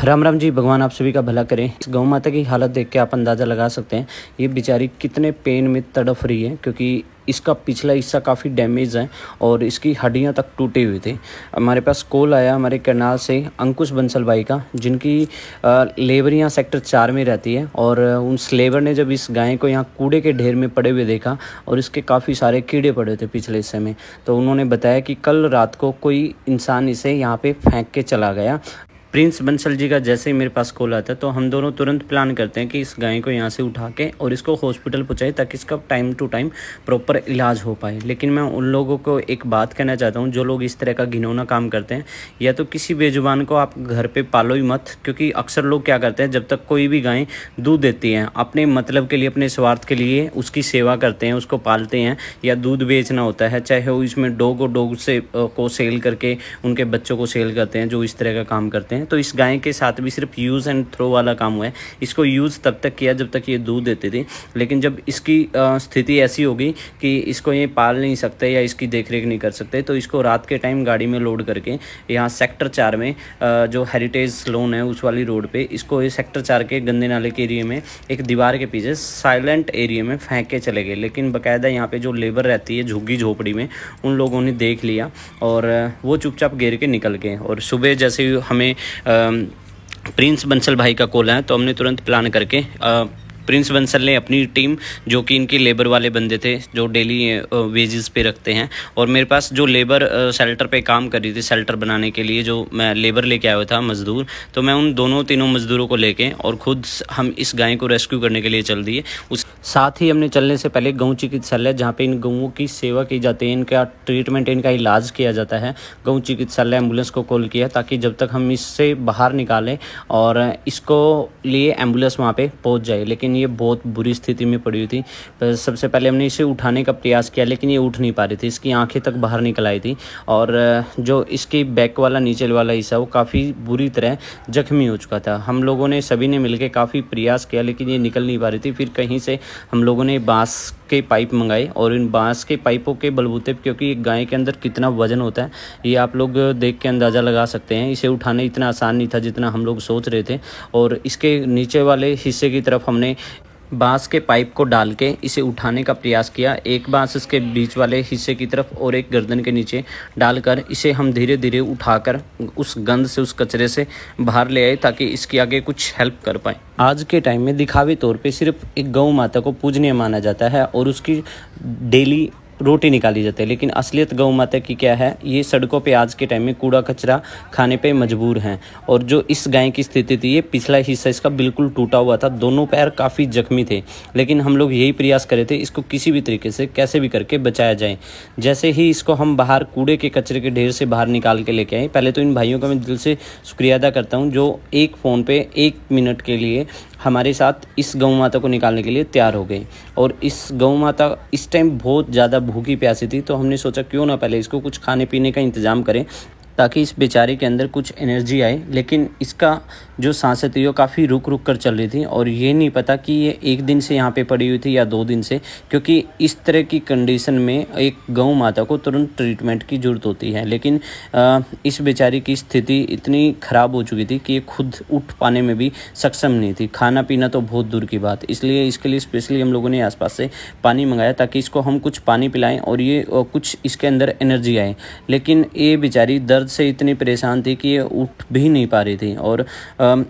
राम राम जी। भगवान आप सभी का भला करें। इस गौ माता की हालत देख के आप अंदाज़ा लगा सकते हैं ये बेचारी कितने पेन में तड़फ रही है, क्योंकि इसका पिछला हिस्सा काफ़ी डैमेज है और इसकी हड्डियां तक टूटी हुई थी। हमारे पास कॉल आया हमारे करनाल से अंकुश बंसल भाई का, जिनकी लेबर यहाँ सेक्टर 4 में रहती है। और उस लेबर ने जब इस गाय को यहाँ कूड़े के ढेर में पड़े हुए देखा और इसके काफ़ी सारे कीड़े पड़े थे पिछले हिस्से में, तो उन्होंने बताया कि कल रात को कोई इंसान इसे यहाँ पे फेंक के चला गया। प्रिंस बंसल जी का जैसे ही मेरे पास कॉल आता है तो हम दोनों तुरंत प्लान करते हैं कि इस गाय को यहाँ से उठा के और इसको हॉस्पिटल पहुँचाए ताकि इसका टाइम टू टाइम प्रॉपर इलाज हो पाए। लेकिन मैं उन लोगों को एक बात कहना चाहता हूँ जो लोग इस तरह का घिनौना काम करते हैं, या तो किसी बेजुबान को आप घर पे पालो ही मत, क्योंकि अक्सर लोग क्या करते हैं, जब तक कोई भी गाय दूध देती है अपने मतलब के लिए, अपने स्वार्थ के लिए उसकी सेवा करते हैं, उसको पालते हैं, या दूध बेचना होता है, चाहे वो इसमें डॉग से को सेल करके उनके बच्चों को सेल करते हैं, जो इस तरह का काम करते हैं। तो इस गाय के साथ भी सिर्फ यूज़ एंड थ्रो वाला काम हुआ है। इसको यूज़ तब तक किया जब तक ये दूध देती थी, लेकिन जब इसकी स्थिति ऐसी होगी कि इसको ये पाल नहीं सकते या इसकी देखरेख नहीं कर सकते, तो इसको रात के टाइम गाड़ी में लोड करके यहाँ सेक्टर 4 में जो हेरिटेज लोन है उस वाली रोड पे, इसको ये सेक्टर 4 के गंदे नाले के एरिया में एक दीवार के पीछे साइलेंट एरिया में फेंक के चले गए। लेकिन बाकायदा यहाँ पे जो लेबर रहती है झुग्गी झोपड़ी में, उन लोगों ने देख लिया और वो चुपचाप घेर के निकल गए। और सुबह जैसे ही हमें प्रिंस बंसल भाई का कॉल है तो हमने तुरंत प्लान करके प्रिंस बंसल ने अपनी टीम, जो कि इनकी लेबर वाले बंदे थे जो डेली वेजेस पे रखते हैं, और मेरे पास जो लेबर शेल्टर पे काम कर रही थी, शेल्टर बनाने के लिए जो मैं लेबर लेके आया हुआ था मज़दूर, तो मैं उन तीनों मज़दूरों को लेके और ख़ुद हम इस गाय को रेस्क्यू करने के लिए चल दिए। उस साथ ही हमने चलने से पहले गौ चिकित्सालय, जहाँ पे इन गऊँ की सेवा की जाती है, इनका ट्रीटमेंट, इनका इलाज किया जाता है, गौ चिकित्सालय एम्बुलेंस को कॉल किया ताकि जब तक हम इससे बाहर निकालें और इसको लिए एम्बुलेंस वहाँ पे पहुँच जाए। लेकिन ये बहुत बुरी स्थिति में पड़ी हुई थी। सबसे पहले हमने इसे उठाने का प्रयास किया, लेकिन ये उठ नहीं पा रही थी, इसकी आंखें तक बाहर निकल आई थी और जो इसकी बैक वाला नीचे वाला हिस्सा वो काफ़ी बुरी तरह जख्मी हो चुका था। हम लोगों ने सभी ने मिलकर काफ़ी प्रयास किया, लेकिन ये निकल नहीं पा रही थी। फिर कहीं से हम लोगों ने बांस के पाइप मंगाए और इन बांस के पाइपों के बलबूते, क्योंकि एक गाय के अंदर कितना वजन होता है ये आप लोग देख के अंदाज़ा लगा सकते हैं। इसे उठाने इतना आसान नहीं था जितना हम लोग सोच रहे थे। और इसके नीचे वाले हिस्से की तरफ हमने बांस के पाइप को डाल के इसे उठाने का प्रयास किया, एक बांस इसके बीच वाले हिस्से की तरफ और एक गर्दन के नीचे डालकर इसे हम धीरे धीरे उठाकर उस गंद से, उस कचरे से बाहर ले आए ताकि इसकी आगे कुछ हेल्प कर पाए। आज के टाइम में दिखावे तौर पे सिर्फ एक गौ माता को पूजनीय माना जाता है और उसकी डेली रोटी निकाली जाती है, लेकिन असलियत गौ माता की क्या है, ये सड़कों पे आज के टाइम में कूड़ा कचरा खाने पे मजबूर हैं। और जो इस गाय की स्थिति थी, ये पिछला हिस्सा इसका बिल्कुल टूटा हुआ था, दोनों पैर काफ़ी जख्मी थे, लेकिन हम लोग यही प्रयास करे थे इसको किसी भी तरीके से कैसे भी करके बचाया जाए। जैसे ही इसको हम बाहर कूड़े के कचरे के ढेर से बाहर निकाल के लेके आए, पहले तो इन भाइयों का मैं दिल से शुक्रिया अदा करता हूँ जो एक फ़ोन पे 1 मिनट के लिए हमारे साथ इस गौ माता को निकालने के लिए तैयार हो गए। और इस गौ माता इस टाइम बहुत ज़्यादा भूखी प्यासी थी, तो हमने सोचा क्यों ना पहले इसको कुछ खाने पीने का इंतज़ाम करें ताकि इस बेचारे के अंदर कुछ एनर्जी आए। लेकिन इसका जो सांसें थी वो काफ़ी रुक रुक कर चल रही थी और ये नहीं पता कि ये 1 दिन से यहाँ पे पड़ी हुई थी या 2 दिन से, क्योंकि इस तरह की कंडीशन में एक गौ माता को तुरंत ट्रीटमेंट की ज़रूरत होती है। लेकिन इस बेचारी की स्थिति इतनी ख़राब हो चुकी थी कि ये खुद उठ पाने में भी सक्षम नहीं थी, खाना पीना तो बहुत दूर की बात। इसलिए इसके लिए स्पेशली हम लोगों ने आसपास से पानी मंगाया ताकि इसको हम कुछ पानी पिलाएं और ये कुछ इसके अंदर एनर्जी आए। लेकिन ये बेचारी दर्द से इतनी परेशान थी कि ये उठ भी नहीं पा रही थी और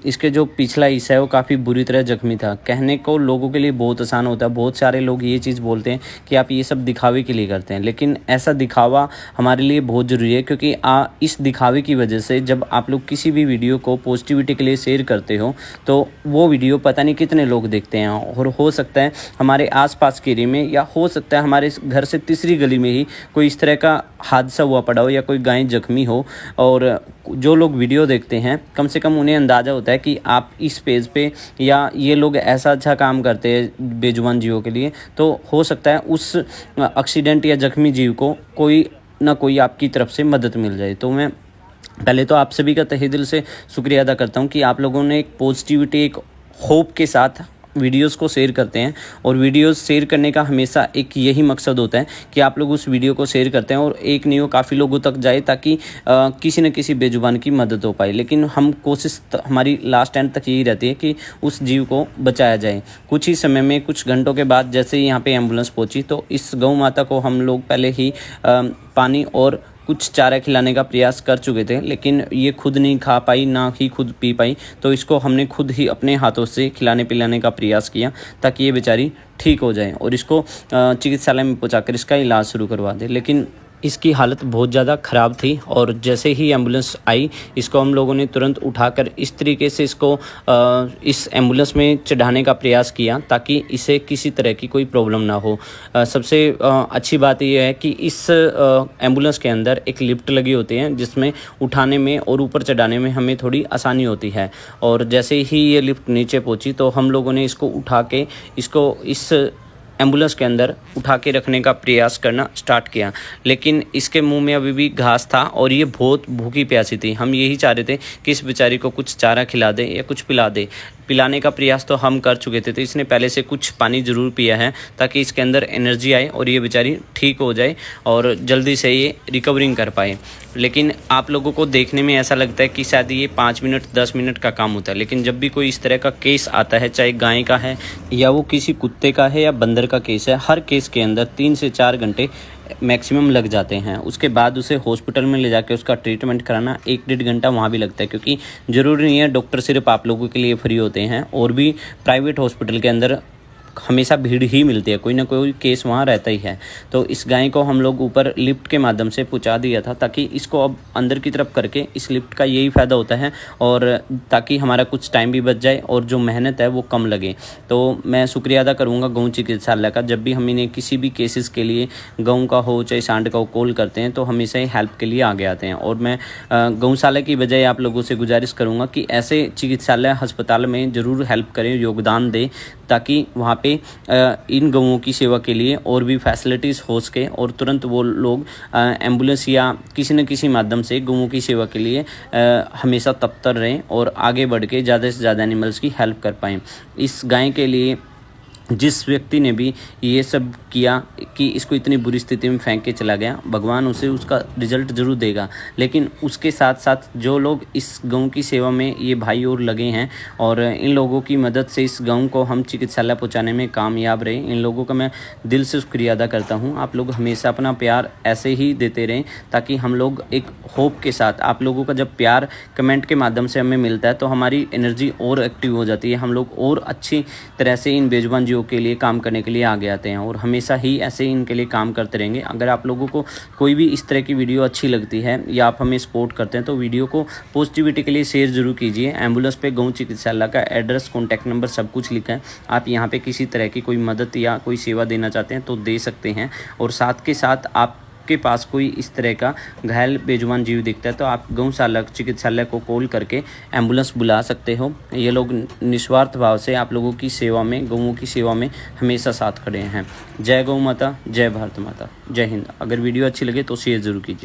इसके जो पिछला हिस्सा है वो काफ़ी बुरी तरह जख्मी था। कहने को लोगों के लिए बहुत आसान होता है, बहुत सारे लोग ये चीज़ बोलते हैं कि आप ये सब दिखावे के लिए करते हैं, लेकिन ऐसा दिखावा हमारे लिए बहुत ज़रूरी है, क्योंकि इस दिखावे की वजह से जब आप लोग किसी भी वीडियो को पॉजिटिविटी के लिए शेयर करते हो तो वो वीडियो पता नहीं कितने लोग देखते हैं। और हो सकता है हमारे आसपास के एरिया में, या हो सकता है हमारे घर से तीसरी गली में ही कोई इस तरह का हादसा हुआ पड़ा हो या कोई गाय जख्मी हो, और जो लोग वीडियो देखते हैं कम से कम उन्हें अंदाज़ा होता है कि आप इस पेज पे या ये लोग ऐसा अच्छा काम करते हैं बेजुबान जीवों के लिए, तो हो सकता है उस एक्सीडेंट या जख्मी जीव को कोई ना कोई आपकी तरफ से मदद मिल जाए। तो मैं पहले तो आप सभी का तहे दिल से शुक्रिया अदा करता हूँ कि आप लोगों ने एक पॉजिटिविटी, एक होप के साथ वीडियोस को शेयर करते हैं और वीडियोस शेयर करने का हमेशा एक यही मकसद होता है कि आप लोग उस वीडियो को शेयर करते हैं और एक नहीं हो काफ़ी लोगों तक जाए ताकि किसी न किसी बेजुबान की मदद हो पाए। लेकिन हम कोशिश हमारी लास्ट एंड तक यही रहती है कि उस जीव को बचाया जाए। कुछ ही समय में, कुछ घंटों के बाद जैसे ही यहाँ पे एम्बुलेंस पहुँची तो इस गौ माता को हम लोग पहले ही पानी और कुछ चारा खिलाने का प्रयास कर चुके थे, लेकिन ये खुद नहीं खा पाई, ना ही खुद पी पाई। तो इसको हमने खुद ही अपने हाथों से खिलाने पिलाने का प्रयास किया ताकि ये बेचारी ठीक हो जाए और इसको चिकित्सालय में पहुंचाकर इसका इलाज शुरू करवा दे। लेकिन इसकी हालत बहुत ज़्यादा ख़राब थी और जैसे ही एम्बुलेंस आई इसको हम लोगों ने तुरंत उठाकर इस तरीके से इसको इस एम्बुलेंस में चढ़ाने का प्रयास किया ताकि इसे किसी तरह की कोई प्रॉब्लम ना हो। सबसे अच्छी बात यह है कि इस एम्बुलेंस के अंदर एक लिफ्ट लगी होती है जिसमें उठाने में और ऊपर चढ़ाने में हमें थोड़ी आसानी होती है। और जैसे ही ये लिफ्ट नीचे पहुंची तो हम लोगों ने इसको उठा के इसको इस एम्बुलेंस के अंदर उठा के रखने का प्रयास करना स्टार्ट किया। लेकिन इसके मुंह में अभी भी घास था और ये बहुत भूखी प्यासी थी। हम यही चाह रहे थे कि इस बेचारी को कुछ चारा खिला दे या कुछ पिला दे। पिलाने का प्रयास तो हम कर चुके थे, तो इसने पहले से कुछ पानी ज़रूर पिया है ताकि इसके अंदर एनर्जी आए और ये बेचारी ठीक हो जाए और जल्दी से ये रिकवरिंग कर पाए। लेकिन आप लोगों को देखने में ऐसा लगता है कि शायद ये 5 मिनट 10 मिनट का काम होता है, लेकिन जब भी कोई इस तरह का केस आता है, चाहे गाय का है या वो किसी कुत्ते का है या बंदर का केस है, हर केस के अंदर 3 से 4 घंटे मैक्सिमम लग जाते हैं। उसके बाद उसे हॉस्पिटल में ले जाके उसका ट्रीटमेंट कराना 1-1.5 घंटा वहाँ भी लगता है, क्योंकि ज़रूरी नहीं है डॉक्टर सिर्फ आप लोगों के लिए फ्री होते हैं। और भी प्राइवेट हॉस्पिटल के अंदर हमेशा भीड़ ही मिलती है, कोई ना कोई केस वहाँ रहता ही है। तो इस गाय को हम लोग ऊपर लिफ्ट के माध्यम से पहुँचा दिया था ताकि इसको अब अंदर की तरफ करके, इस लिफ्ट का यही फ़ायदा होता है और ताकि हमारा कुछ टाइम भी बच जाए और जो मेहनत है वो कम लगे। तो मैं शुक्रिया अदा करूँगा गौ चिकित्सालय का। जब भी हम इन्हें किसी भी केसेस के लिए, गऊ का हो चाहे सांड का हो, कॉल करते हैं तो हमेशा ही हेल्प के लिए आगे आते हैं। और मैं गौशाला की बजाय आप लोगों से गुजारिश करूँगा कि ऐसे चिकित्सालय अस्पताल में ज़रूर हेल्प करें, योगदान दें, ताकि वहाँ पे इन गऊओं की सेवा के लिए और भी फैसिलिटीज़ हो सके और तुरंत वो लोग एम्बुलेंस या किसी न किसी माध्यम से गऊओं की सेवा के लिए हमेशा तत्पर रहें और आगे बढ़ के ज़्यादा से ज़्यादा एनिमल्स की हेल्प कर पाएँ। इस गाय के लिए जिस व्यक्ति ने भी ये सब किया कि इसको इतनी बुरी स्थिति में फेंक के चला गया, भगवान उसे उसका रिजल्ट ज़रूर देगा। लेकिन उसके साथ साथ जो लोग इस गऊ की सेवा में, ये भाई और लगे हैं और इन लोगों की मदद से इस गऊ को हम चिकित्सालय पहुंचाने में कामयाब रहे, इन लोगों का मैं दिल से शुक्रिया अदा करता हूं। आप लोग हमेशा अपना प्यार ऐसे ही देते रहें ताकि हम लोग एक होप के साथ, आप लोगों का जब प्यार कमेंट के माध्यम से हमें मिलता है तो हमारी एनर्जी और एक्टिव हो जाती है, हम लोग और अच्छी तरह से इन बेजुबान के लिए काम करने के लिए आगे आते हैं और हमेशा ही ऐसे ही इनके लिए काम करते रहेंगे। अगर आप लोगों को कोई भी इस तरह की वीडियो अच्छी लगती है या आप हमें सपोर्ट करते हैं तो वीडियो को पॉजिटिविटी के लिए शेयर जरूर कीजिए। एम्बुलेंस पे गौ चिकित्सालय का एड्रेस, कॉन्टैक्ट नंबर सब कुछ लिखा है। आप यहाँ पे किसी तरह की कोई मदद या कोई सेवा देना चाहते हैं तो दे सकते हैं। और साथ के साथ आप के पास कोई इस तरह का घायल बेजुबान जीव दिखता है तो आप गौशाला चिकित्सालय को कॉल करके एम्बुलेंस बुला सकते हो। ये लोग निस्वार्थ भाव से आप लोगों की सेवा में, गौओं की सेवा में हमेशा साथ खड़े हैं। जय गौ माता, जय भारत माता, जय हिंद। अगर वीडियो अच्छी लगे तो शेयर ज़रूर कीजिए।